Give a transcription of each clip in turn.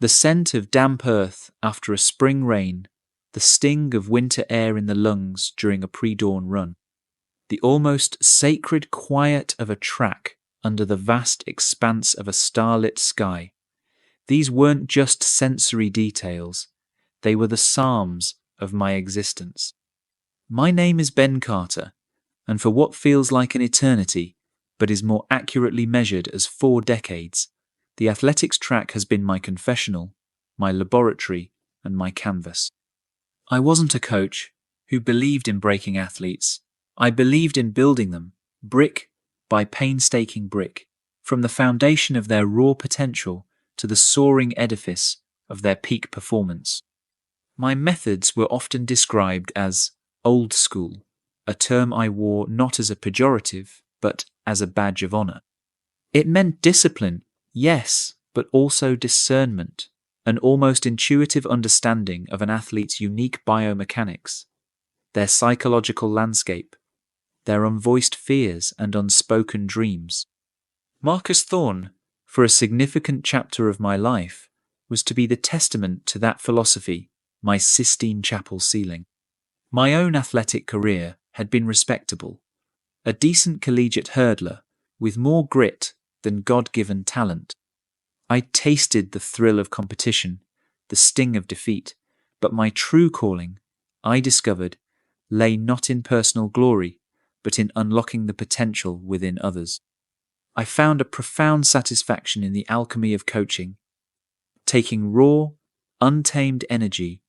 The scent of damp earth after a spring rain, the sting of winter air in the lungs during a pre-dawn run, the almost sacred quiet of a track under the vast expanse of a starlit sky. These weren't just sensory details, they were the psalms of my existence. My name is Ben Carter, and for what feels like an eternity, but is more accurately measured as 4 decades, the athletics track has been my confessional, my laboratory, and my canvas. I wasn't a coach who believed in breaking athletes. I believed in building them, brick by painstaking brick, from the foundation of their raw potential to the soaring edifice of their peak performance. My methods were often described as old school, a term I wore not as a pejorative, but as a badge of honor. It meant discipline, yes, but also discernment, an almost intuitive understanding of an athlete's unique biomechanics, their psychological landscape, their unvoiced fears and unspoken dreams. Marcus Thorne, for a significant chapter of my life, was to be the testament to that philosophy, my Sistine Chapel ceiling. My own athletic career had been respectable, a decent collegiate hurdler with more grit than God-given talent. I tasted the thrill of competition, the sting of defeat, but my true calling, I discovered, lay not in personal glory, but in unlocking the potential within others. I found a profound satisfaction in the alchemy of coaching, taking raw, untamed energy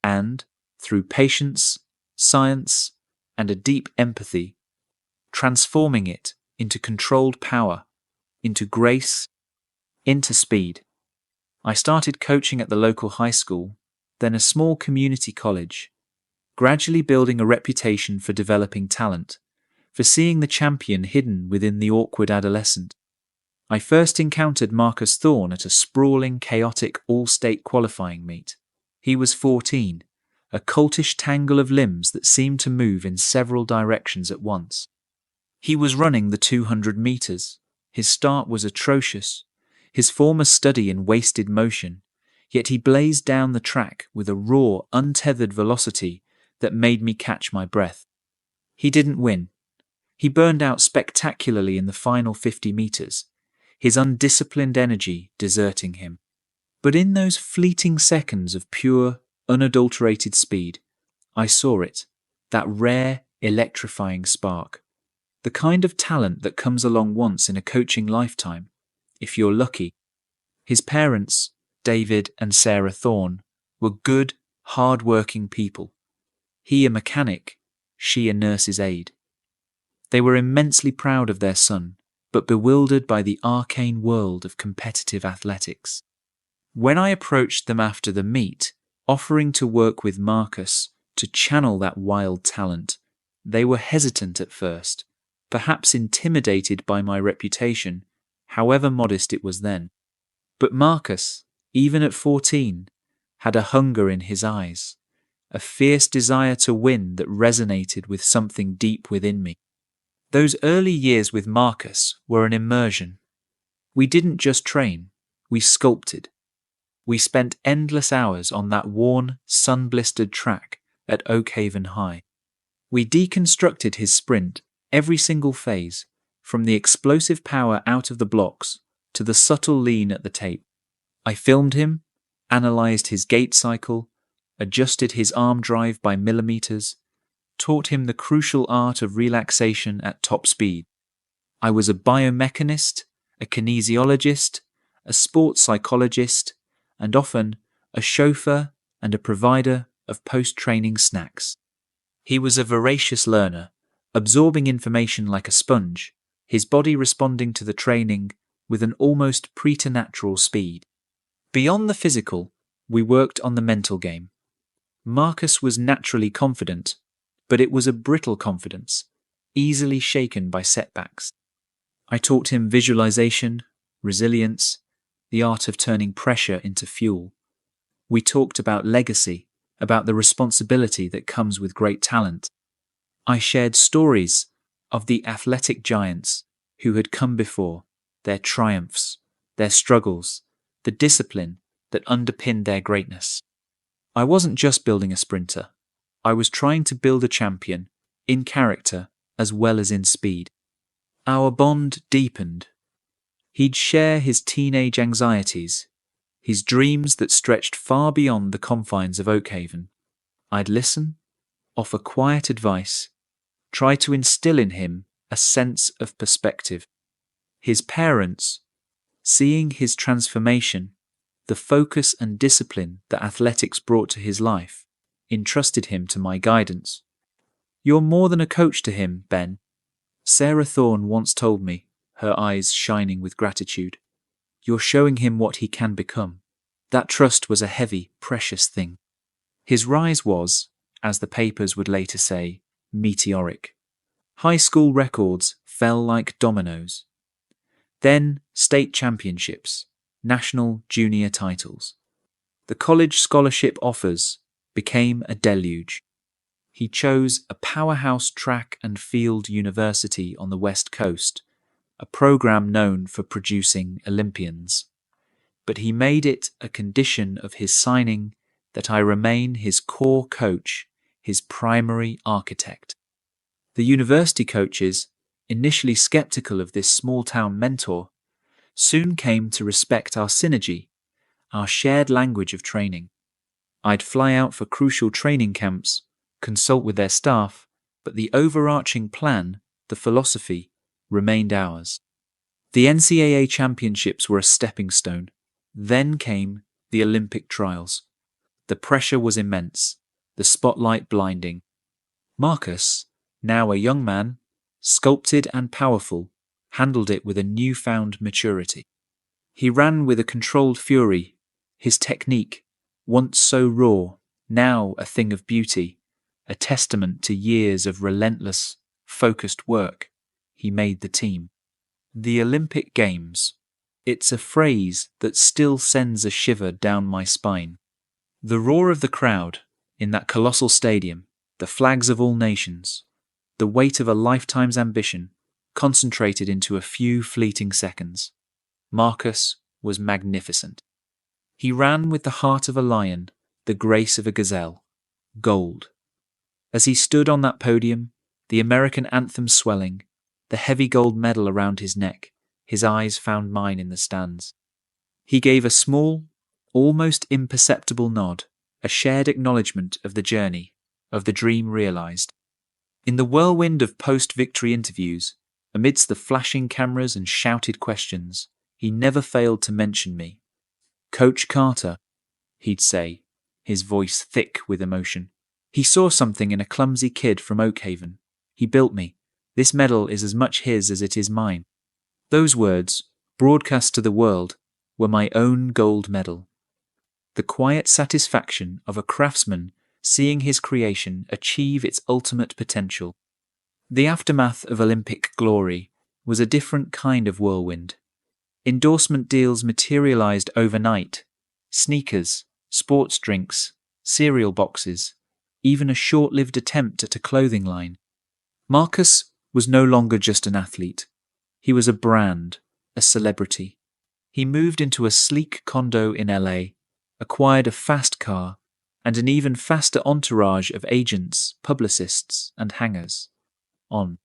and, through patience, science, and a deep empathy, transforming it into controlled power, into grace, into speed. I started coaching at the local high school, then a small community college, gradually building a reputation for developing talent, for seeing the champion hidden within the awkward adolescent. I first encountered Marcus Thorne at a sprawling, chaotic all-state qualifying meet. He was 14, a cultish tangle of limbs that seemed to move in several directions at once. He was running the 200 meters. His start was atrocious, his form a study in wasted motion, yet he blazed down the track with a raw, untethered velocity that made me catch my breath. He didn't win. He burned out spectacularly in the final 50 meters, his undisciplined energy deserting him. But in those fleeting seconds of pure, unadulterated speed, I saw it, that rare, electrifying spark. The kind of talent that comes along once in a coaching lifetime, if you're lucky. His parents, David and Sarah Thorne, were good, hard-working people. He a mechanic, she a nurse's aide. They were immensely proud of their son, but bewildered by the arcane world of competitive athletics. When I approached them after the meet, offering to work with Marcus to channel that wild talent, they were hesitant at first, perhaps intimidated by my reputation, however modest it was then. But Marcus, even at 14, had a hunger in his eyes, a fierce desire to win that resonated with something deep within me. Those early years with Marcus were an immersion. We didn't just train, we sculpted. We spent endless hours on that worn, sun-blistered track at Oak Haven High. We deconstructed his sprint, every single phase, from the explosive power out of the blocks to the subtle lean at the tape. I filmed him, analysed his gait cycle, adjusted his arm drive by millimeters, taught him the crucial art of relaxation at top speed. I was a biomechanist, a kinesiologist, a sports psychologist, and often a chauffeur and a provider of post-training snacks. He was a voracious learner, absorbing information like a sponge, his body responding to the training with an almost preternatural speed. Beyond the physical, we worked on the mental game. Marcus was naturally confident, but it was a brittle confidence, easily shaken by setbacks. I taught him visualization, resilience, the art of turning pressure into fuel. We talked about legacy, about the responsibility that comes with great talent. I shared stories of the athletic giants who had come before, their triumphs, their struggles, the discipline that underpinned their greatness. I wasn't just building a sprinter. I was trying to build a champion, in character as well as in speed. Our bond deepened. He'd share his teenage anxieties, his dreams that stretched far beyond the confines of Oakhaven. I'd listen, offer quiet advice, try to instill in him a sense of perspective. His parents, seeing his transformation, the focus and discipline that athletics brought to his life, entrusted him to my guidance. "You're more than a coach to him, Ben," Sarah Thorne once told me, her eyes shining with gratitude. "You're showing him what he can become." That trust was a heavy, precious thing. His rise was, as the papers would later say, meteoric. High school records fell like dominoes. Then state championships, national junior titles. The college scholarship offers became a deluge. He chose a powerhouse track and field university on the West Coast, a program known for producing Olympians. But he made it a condition of his signing that I remain his core coach, his primary architect. The university coaches, initially skeptical of this small-town mentor, soon came to respect our synergy, our shared language of training. I'd fly out for crucial training camps, consult with their staff, but the overarching plan, the philosophy, remained ours. The NCAA championships were a stepping stone. Then came the Olympic trials. The pressure was immense, the spotlight blinding. Marcus, now a young man, sculpted and powerful, handled it with a newfound maturity. He ran with a controlled fury, his technique, once so raw, now a thing of beauty, a testament to years of relentless, focused work. He made the team. The Olympic Games. It's a phrase that still sends a shiver down my spine. The roar of the crowd in that colossal stadium, the flags of all nations, the weight of a lifetime's ambition concentrated into a few fleeting seconds. Marcus was magnificent. He ran with the heart of a lion, the grace of a gazelle. Gold. As he stood on that podium, the American anthem swelling, the heavy gold medal around his neck, his eyes found mine in the stands. He gave a small, almost imperceptible nod, a shared acknowledgement of the journey, of the dream realized. In the whirlwind of post-victory interviews, amidst the flashing cameras and shouted questions, he never failed to mention me. "Coach Carter," he'd say, his voice thick with emotion. "He saw something in a clumsy kid from Oakhaven. He built me. This medal is as much his as it is mine." Those words, broadcast to the world, were my own gold medal. The quiet satisfaction of a craftsman seeing his creation achieve its ultimate potential. The aftermath of Olympic glory was a different kind of whirlwind. Endorsement deals materialized overnight. Sneakers, sports drinks, cereal boxes, even a short-lived attempt at a clothing line. Marcus was no longer just an athlete. He was a brand, a celebrity. He moved into a sleek condo in LA, acquired a fast car, and an even faster entourage of agents, publicists, and hangers on.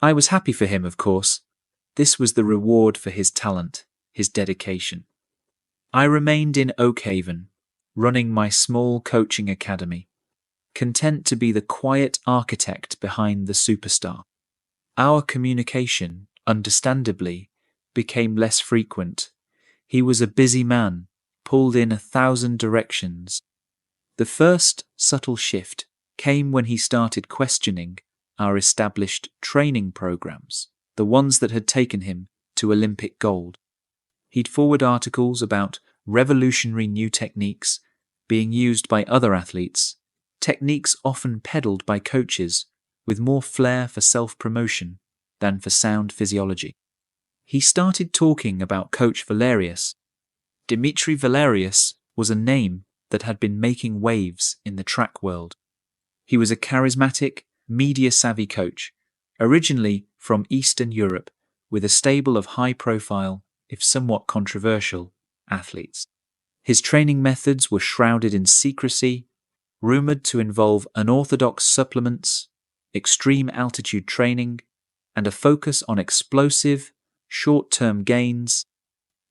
I was happy for him, of course. This was the reward for his talent, his dedication. I remained in Oakhaven, running my small coaching academy, content to be the quiet architect behind the superstar. Our communication, understandably, became less frequent. He was a busy man, pulled in 1,000 directions. The first subtle shift came when he started questioning our established training programs, the ones that had taken him to Olympic gold. He'd forward articles about revolutionary new techniques being used by other athletes, techniques often peddled by coaches with more flair for self-promotion than for sound physiology. He started talking about Coach Valerius. Dimitri Valerius was a name that had been making waves in the track world. He was a charismatic, media-savvy coach, originally from Eastern Europe, with a stable of high-profile, if somewhat controversial, athletes. His training methods were shrouded in secrecy, rumored to involve unorthodox supplements, extreme altitude training, and a focus on explosive, short-term gains,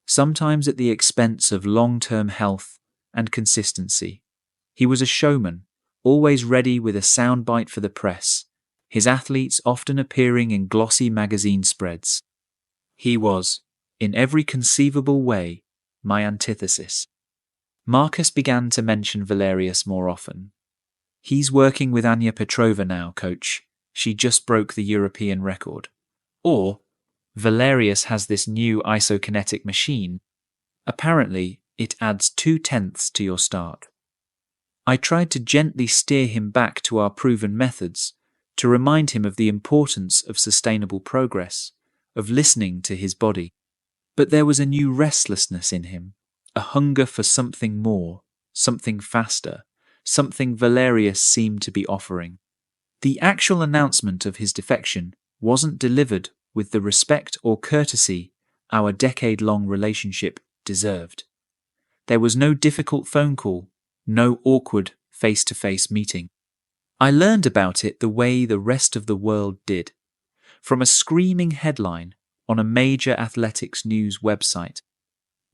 sometimes at the expense of long-term health and consistency. He was a showman, always ready with a soundbite for the press, his athletes often appearing in glossy magazine spreads. He was, in every conceivable way, my antithesis. Marcus began to mention Valerius more often. "He's working with Anya Petrova now, coach. She just broke the European record." Or, "Valerius has this new isokinetic machine. Apparently, it adds 2/10 to your start." I tried to gently steer him back to our proven methods, to remind him of the importance of sustainable progress, of listening to his body. But there was a new restlessness in him, a hunger for something more, something faster, something Valerius seemed to be offering. The actual announcement of his defection wasn't delivered with the respect or courtesy our decade-long relationship deserved. There was no difficult phone call, no awkward face-to-face meeting. I learned about it the way the rest of the world did, from a screaming headline on a major athletics news website.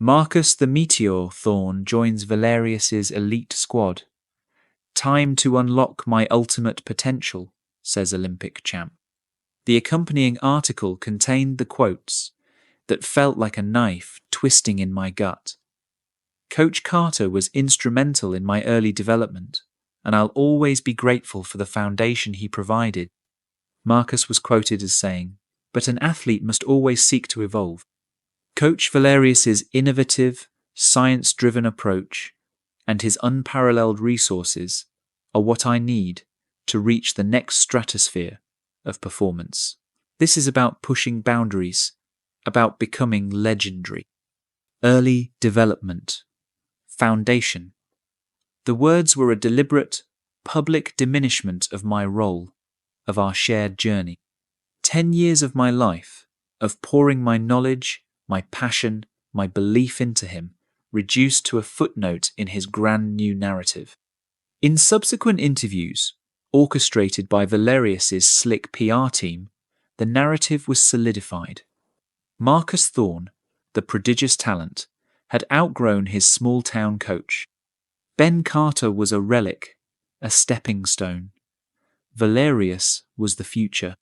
"Marcus the Meteor Thorne joins Valerius's elite squad. Time to unlock my ultimate potential," says Olympic champ. The accompanying article contained the quotes that felt like a knife twisting in my gut. Coach Carter was instrumental in my early development, and I'll always be grateful for the foundation he provided. Marcus was quoted as saying, "But an athlete must always seek to evolve. Coach Valerius's innovative, science-driven approach and his unparalleled resources are what I need to reach the next stratosphere of performance. This is about pushing boundaries, about becoming legendary." Early development. Foundation. The words were a deliberate, public diminishment of my role, of our shared journey. 10 years of my life, of pouring my knowledge, my passion, my belief into him, reduced to a footnote in his grand new narrative. In subsequent interviews, orchestrated by Valerius's slick PR team, the narrative was solidified. Marcus Thorne, the prodigious talent, had outgrown his small-town coach. Ben Carter was a relic, a stepping stone. Valerius was the future.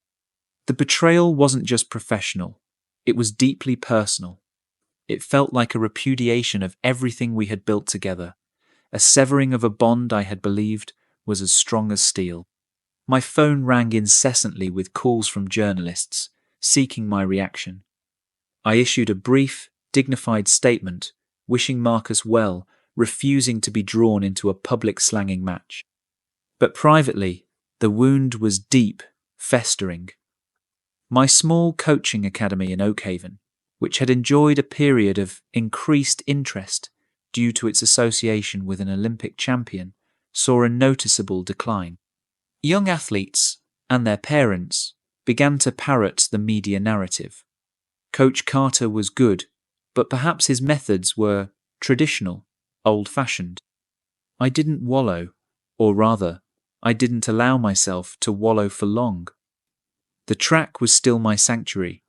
The betrayal wasn't just professional, it was deeply personal. It felt like a repudiation of everything we had built together, a severing of a bond I had believed was as strong as steel. My phone rang incessantly with calls from journalists, seeking my reaction. I issued a brief, dignified statement, wishing Marcus well, refusing to be drawn into a public slanging match. But privately, the wound was deep, festering. My small coaching academy in Oakhaven, which had enjoyed a period of increased interest due to its association with an Olympic champion, saw a noticeable decline. Young athletes and their parents began to parrot the media narrative. Coach Carter was good, but perhaps his methods were traditional, old-fashioned. I didn't wallow, or rather, I didn't allow myself to wallow for long. The track was still my sanctuary.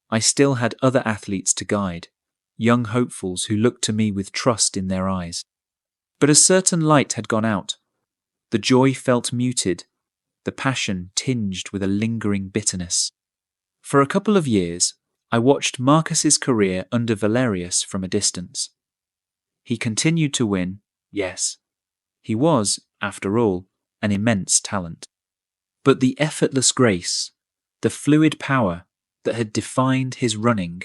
I still had other athletes to guide, young hopefuls who looked to me with trust in their eyes. But a certain light had gone out. The joy felt muted, the passion tinged with a lingering bitterness. For a couple of years, I watched Marcus's career under Valerius from a distance. He continued to win, yes. He was, after all, an immense talent. But the effortless grace, the fluid power that had defined his running,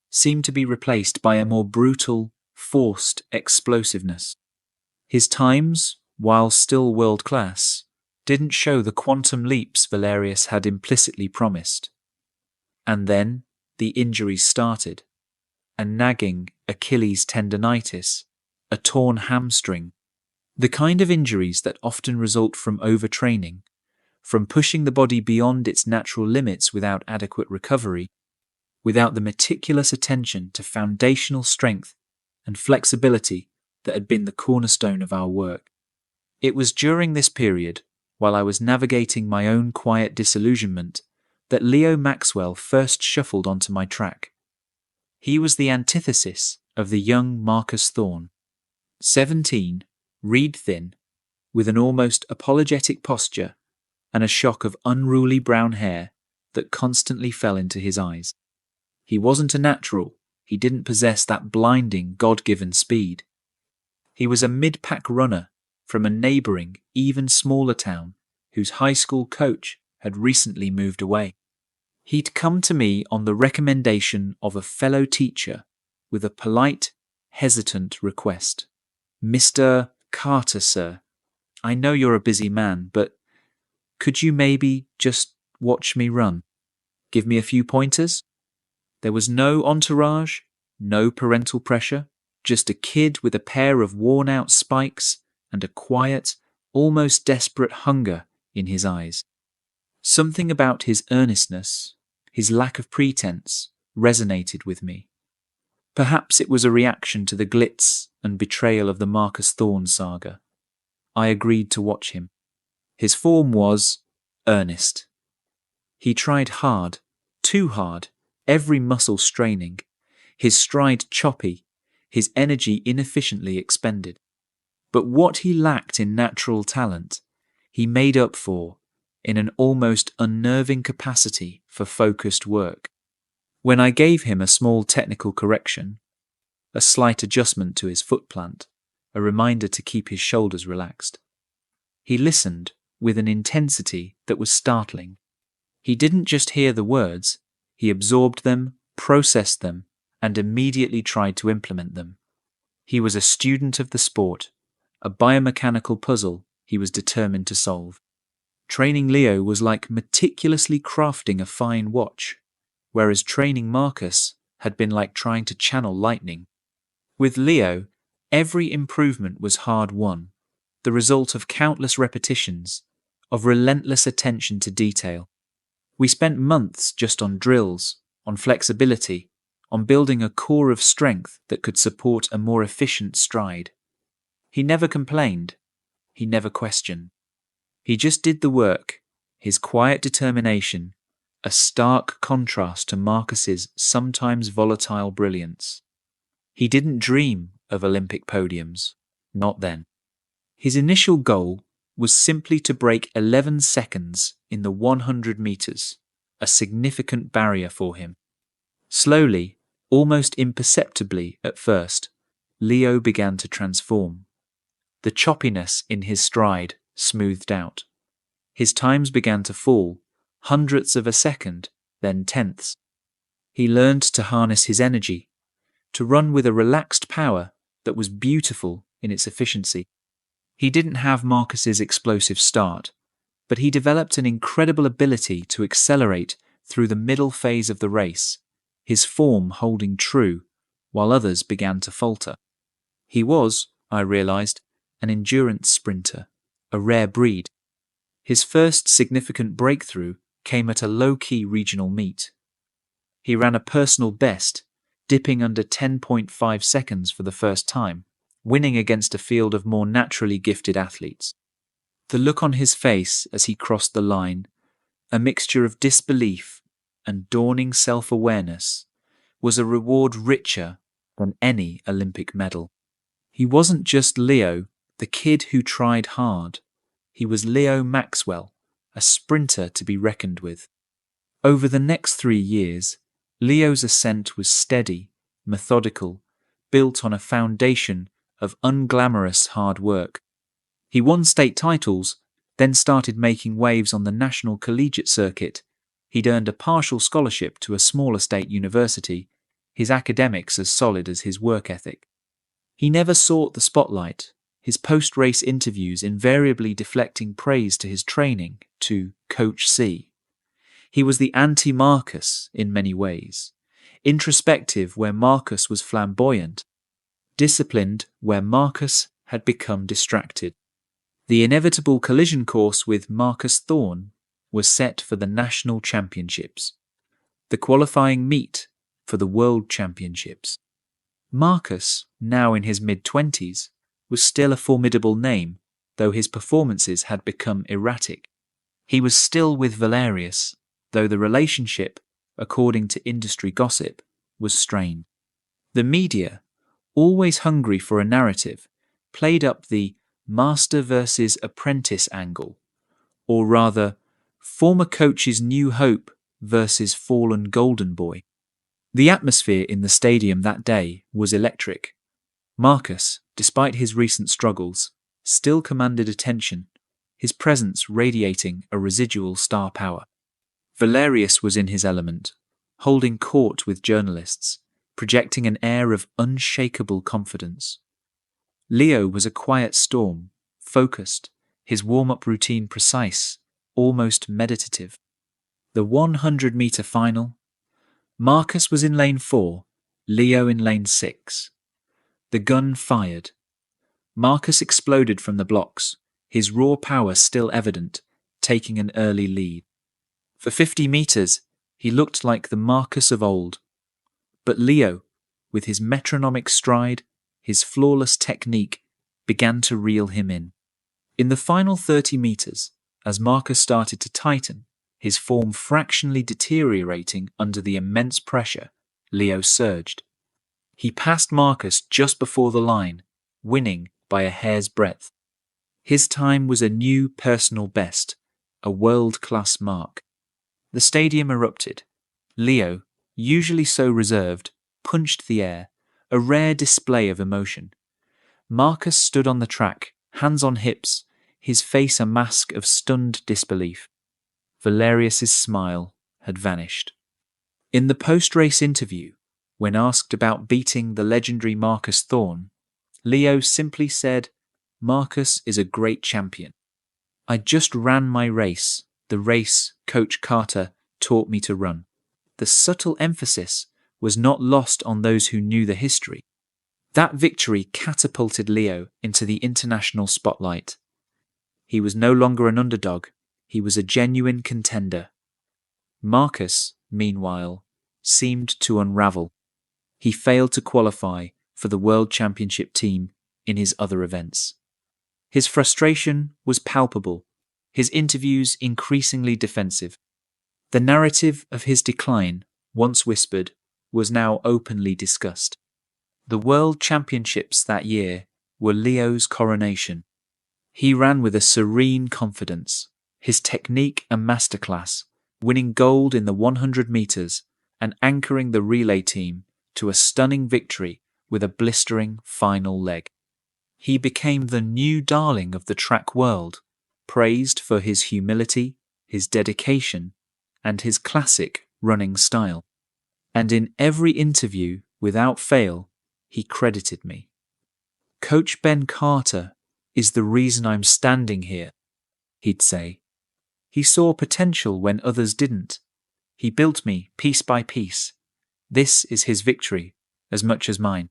seemed to be replaced by a more brutal, forced explosiveness. His times, while still world-class, didn't show the quantum leaps Valerius had implicitly promised. And then the injuries started. A nagging Achilles tendonitis, a torn hamstring, the kind of injuries that often result from overtraining, from pushing the body beyond its natural limits without adequate recovery, without the meticulous attention to foundational strength and flexibility that had been the cornerstone of our work. It was during this period, while I was navigating my own quiet disillusionment, that Leo Maxwell first shuffled onto my track. He was the antithesis of the young Marcus Thorne. 17, reed thin, with an almost apologetic posture and a shock of unruly brown hair that constantly fell into his eyes. He wasn't a natural. He didn't possess that blinding, God-given speed. He was a mid-pack runner from a neighbouring, even smaller town whose high school coach had recently moved away. He'd come to me on the recommendation of a fellow teacher with a polite, hesitant request. "Mr. Carter, sir, I know you're a busy man, but could you maybe just watch me run? Give me a few pointers?" There was no entourage, no parental pressure, just a kid with a pair of worn-out spikes and a quiet, almost desperate hunger in his eyes. Something about his earnestness, his lack of pretense, resonated with me. Perhaps it was a reaction to the glitz and betrayal of the Marcus Thorne saga. I agreed to watch him. His form was earnest. He tried hard, too hard, every muscle straining, his stride choppy, his energy inefficiently expended. But what he lacked in natural talent, he made up for in an almost unnerving capacity for focused work. When I gave him a small technical correction, a slight adjustment to his foot plant, a reminder to keep his shoulders relaxed, he listened with an intensity that was startling. He didn't just hear the words, he absorbed them, processed them, and immediately tried to implement them. He was a student of the sport, a biomechanical puzzle he was determined to solve. Training Leo was like meticulously crafting a fine watch, whereas training Marcus had been like trying to channel lightning. With Leo, every improvement was hard-won, the result of countless repetitions, of relentless attention to detail. We spent months just on drills, on flexibility, on building a core of strength that could support a more efficient stride. He never complained. He never questioned. He just did the work, his quiet determination, a stark contrast to Marcus's sometimes volatile brilliance. He didn't dream of Olympic podiums, not then. His initial goal was simply to break 11 seconds in the 100 meters, a significant barrier for him. Slowly, almost imperceptibly at first, Leo began to transform. The choppiness in his stride smoothed out. His times began to fall, hundredths of a second, then tenths. He learned to harness his energy, to run with a relaxed power that was beautiful in its efficiency. He didn't have Marcus's explosive start, but he developed an incredible ability to accelerate through the middle phase of the race, his form holding true while others began to falter. He was, I realized, an endurance sprinter, a rare breed. His first significant breakthrough came at a low-key regional meet. He ran a personal best, dipping under 10.5 seconds for the first time, winning against a field of more naturally gifted athletes. The look on his face as he crossed the line, a mixture of disbelief and dawning self-awareness, was a reward richer than any Olympic medal. He wasn't just Leo, the kid who tried hard. He was Leo Maxwell, a sprinter to be reckoned with. Over the next 3 years, Leo's ascent was steady, methodical, built on a foundation of unglamorous hard work. He won state titles, then started making waves on the national collegiate circuit. He'd earned a partial scholarship to a smaller state university, his academics as solid as his work ethic. He never sought the spotlight, his post-race interviews invariably deflecting praise to his training, to Coach C. He was the anti-Marcus in many ways, introspective where Marcus was flamboyant, disciplined where Marcus had become distracted. The inevitable collision course with Marcus Thorne was set for the national championships, the qualifying meet for the world championships. Marcus, now in his mid-20s, was still a formidable name, though his performances had become erratic. He was still with Valerius, though the relationship, according to industry gossip, was strained. The media, always hungry for a narrative, played up the master versus apprentice angle, or rather, former coach's new hope versus fallen golden boy. The atmosphere in the stadium that day was electric. Marcus, despite his recent struggles, still commanded attention, his presence radiating a residual star power. Valerius was in his element, holding court with journalists, projecting an air of unshakable confidence. Leo was a quiet storm, focused, his warm-up routine precise, almost meditative. The 100-meter final. Marcus was in lane 4, Leo in lane 6. The gun fired. Marcus exploded from the blocks, his raw power still evident, taking an early lead. For 50 meters, he looked like the Marcus of old. But Leo, with his metronomic stride, his flawless technique, began to reel him in. In the final 30 meters, as Marcus started to tighten, his form fractionally deteriorating under the immense pressure, Leo surged. He passed Marcus just before the line, winning by a hair's breadth. His time was a new personal best, a world-class mark. The stadium erupted. Leo, usually so reserved, punched the air, a rare display of emotion. Marcus stood on the track, hands on hips, his face a mask of stunned disbelief. Valerius's smile had vanished. In the post-race interview, when asked about beating the legendary Marcus Thorne, Leo simply said, "Marcus is a great champion. I just ran my race, the race Coach Carter taught me to run." The subtle emphasis was not lost on those who knew the history. That victory catapulted Leo into the international spotlight. He was no longer an underdog, he was a genuine contender. Marcus, meanwhile, seemed to unravel. He failed to qualify for the World Championship team in his other events. His frustration was palpable, his interviews increasingly defensive. The narrative of his decline, once whispered, was now openly discussed. The World Championships that year were Leo's coronation. He ran with a serene confidence, his technique a masterclass, winning gold in the 100 meters and anchoring the relay team to a stunning victory with a blistering final leg. He became the new darling of the track world, praised for his humility, his dedication, and his classic running style. And in every interview, without fail, he credited me. "Coach Ben Carter is the reason I'm standing here," he'd say. "He saw potential when others didn't. He built me piece by piece. This is his victory, as much as mine."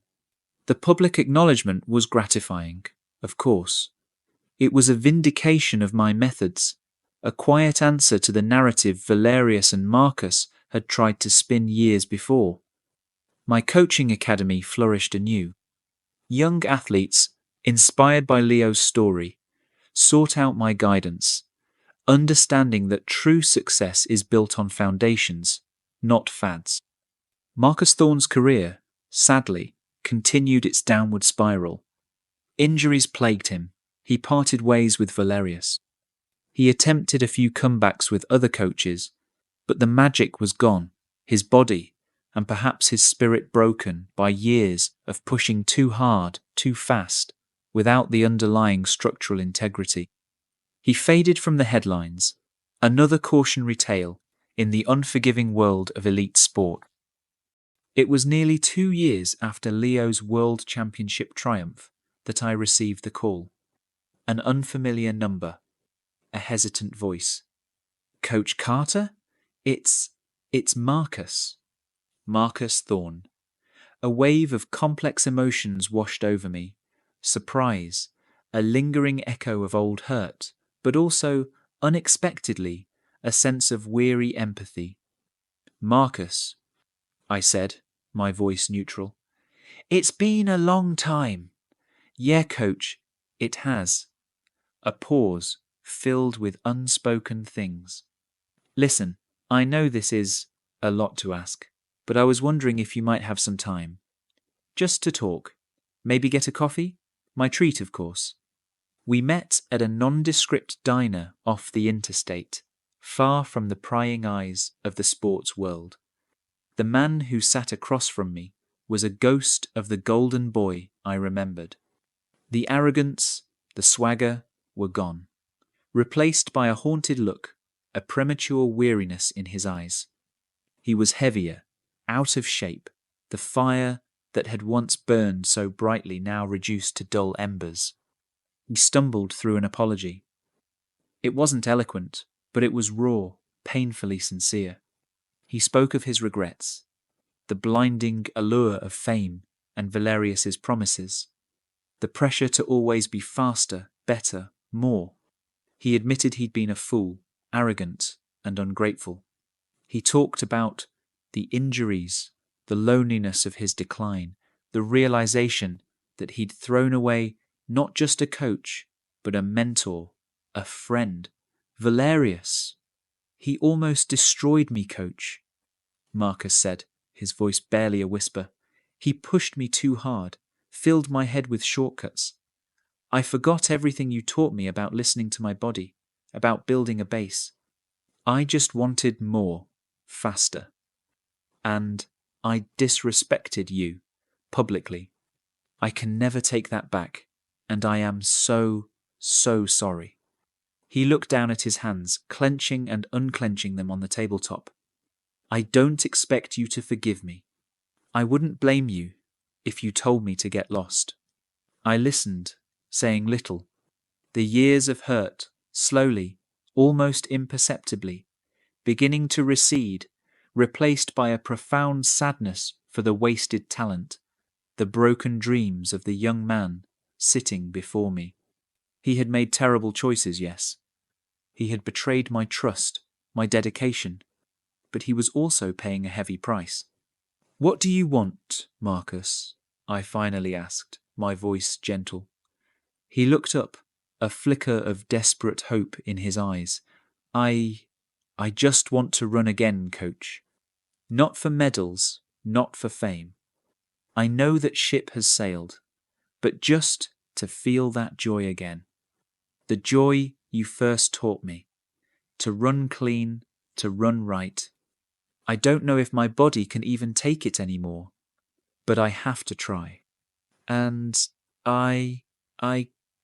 The public acknowledgement was gratifying, of course. It was a vindication of my methods, a quiet answer to the narrative Valerius and Marcus had tried to spin years before. My coaching academy flourished anew. Young athletes, inspired by Leo's story, sought out my guidance, understanding that true success is built on foundations, not fads. Marcus Thorne's career, sadly, continued its downward spiral. Injuries plagued him. He parted ways with Valerius. He attempted a few comebacks with other coaches, but the magic was gone, his body, and perhaps his spirit broken by years of pushing too hard, too fast, without the underlying structural integrity. He faded from the headlines, another cautionary tale in the unforgiving world of elite sport. It was nearly 2 years after Leo's World Championship triumph that I received the call. An unfamiliar number, a hesitant voice. "Coach Carter? It's Marcus." Marcus Thorne. A wave of complex emotions washed over me. Surprise, a lingering echo of old hurt, but also, unexpectedly, a sense of weary empathy. "Marcus," I said, my voice neutral, It's been a long time. Yeah, coach, it has. A pause filled with unspoken things. Listen, I know this is a lot to ask, but I was wondering if you might have some time. Just to talk. Maybe get a coffee? My treat, of course. We met at a nondescript diner off the interstate, far from the prying eyes of the sports world. The man who sat across from me was a ghost of the golden boy I remembered. The arrogance, the swagger were gone, replaced by a haunted look, a premature weariness in his eyes. He was heavier, out of shape, the fire that had once burned so brightly now reduced to dull embers. He stumbled through an apology. It wasn't eloquent, but it was raw, painfully sincere. He spoke of his regrets, the blinding allure of fame and Valerius's promises, the pressure to always be faster, better, more. He admitted he'd been a fool, arrogant and ungrateful. He talked about the injuries, the loneliness of his decline, the realization that he'd thrown away not just a coach, but a mentor, a friend. Valerius. He almost destroyed me, coach, Marcus said, his voice barely a whisper. He pushed me too hard, filled my head with shortcuts. I forgot everything you taught me about listening to my body, about building a base. I just wanted more, faster. And I disrespected you, publicly. I can never take that back, and I am so sorry. He looked down at his hands, clenching and unclenching them on the tabletop. I don't expect you to forgive me. I wouldn't blame you if you told me to get lost. I listened, saying little. The years of hurt, slowly, almost imperceptibly, beginning to recede, replaced by a profound sadness for the wasted talent, the broken dreams of the young man sitting before me. He had made terrible choices, yes. He had betrayed my trust, my dedication, but he was also paying a heavy price. What do you want, Marcus? I finally asked, my voice gentle. He looked up, a flicker of desperate hope in his eyes. I just want to run again, coach. Not for medals, not for fame. I know that ship has sailed, but just to feel that joy again. The joy you first taught me. To run clean, to run right. I don't know if my body can even take it anymore, but I have to try. And I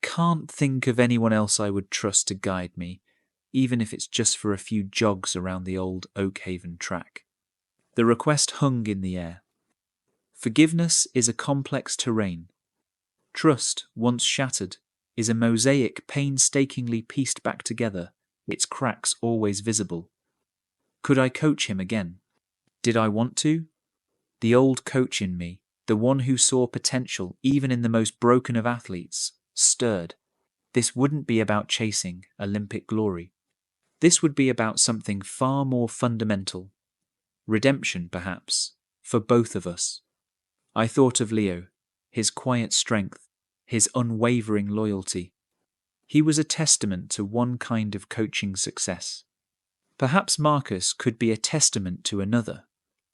can't think of anyone else I would trust to guide me, even if it's just for a few jogs around the old Oakhaven track. The request hung in the air. Forgiveness is a complex terrain. Trust, once shattered, is a mosaic painstakingly pieced back together, its cracks always visible. Could I coach him again? Did I want to? The old coach in me, the one who saw potential even in the most broken of athletes, stirred. This wouldn't be about chasing Olympic glory. This would be about something far more fundamental. Redemption, perhaps, for both of us. I thought of Leo, his quiet strength, his unwavering loyalty. He was a testament to one kind of coaching success. Perhaps Marcus could be a testament to another,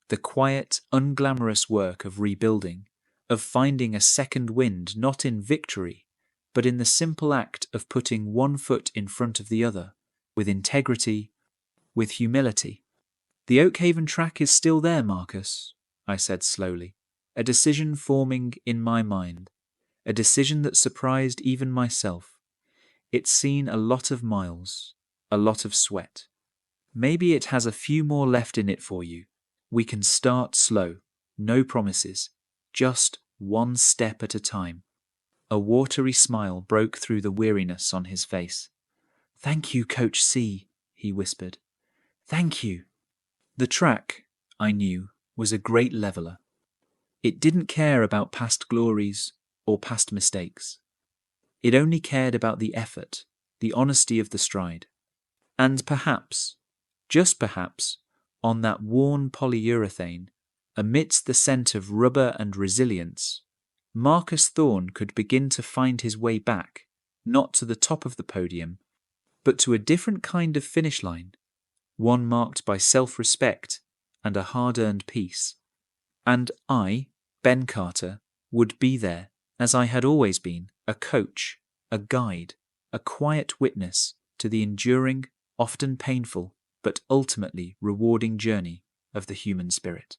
the quiet, unglamorous work of rebuilding, of finding a second wind not in victory, but in the simple act of putting one foot in front of the other, with integrity, with humility. The Oakhaven track is still there, Marcus, I said slowly, a decision forming in my mind, a decision that surprised even myself. It's seen a lot of miles, a lot of sweat. Maybe it has a few more left in it for you. We can start slow, no promises, just one step at a time. A watery smile broke through the weariness on his face. Thank you, Coach C, he whispered. Thank you. The track, I knew, was a great leveler. It didn't care about past glories or past mistakes. It only cared about the effort, the honesty of the stride. And perhaps, just perhaps, on that worn polyurethane, amidst the scent of rubber and resilience, Marcus Thorne could begin to find his way back, not to the top of the podium, but to a different kind of finish line, one marked by self-respect and a hard-earned peace. And I, Ben Carter, would be there, as I had always been, a coach, a guide, a quiet witness to the enduring, often painful, but ultimately rewarding journey of the human spirit.